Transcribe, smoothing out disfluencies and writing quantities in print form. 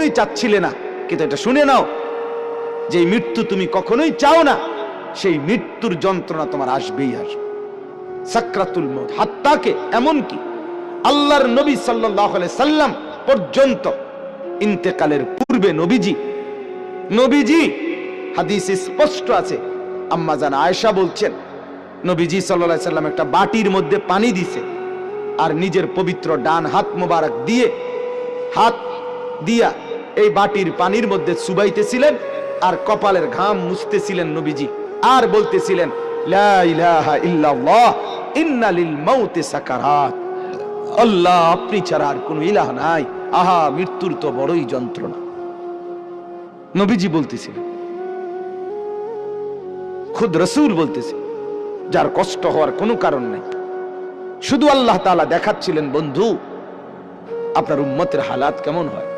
কখনোই চাচ্ছিলে না, কিন্তু এটা শুনে নাও, যে মৃত্যু তুমি কখনোই চাও না, সেই মৃত্যুর যন্ত্রণা তোমার আসবেই আসবে। সাকরাতুল মউত, হাত্তাকে এমনকি আল্লাহর নবী সাল্লাল্লাহু আলাইহি সাল্লাম পর্যন্ত ইন্তেকালের পূর্বে নবীজি হাদিসে স্পষ্ট আছে, আম্মা জান আয়েশা বলছেন, নবীজি সাল্লাল্লাহু আলাইহি সাল্লাম একটা বাটির মধ্যে পানি দিছে, আর নিজের পবিত্র ডান হাত মোবারক দিয়ে হাত দিয়া এই বাটির পানির মধ্যে চুবাইতেছিলেন, আর কপালের ঘাম মুছতেছিলেন নবীজি, আর বলতেছিলেন, লা ইলাহা ইল্লাল্লাহ ইন্না লিল মাউতি সাকারাত, আল্লাহ আপনি ছাড়া আর কোনো ইলাহ নাই, আহা মৃত্যুর তো বড়ই যন্ত্রণা। নবীজি বলতেছিলেন, খুদ রাসূল বলতেছে, যার কষ্ট হওয়ার কোনো কারণ নাই। শুধু আল্লাহ তাআলা দেখাচ্ছিলেন, বন্ধু আপনার উম্মতের হালাত কেমন হয়।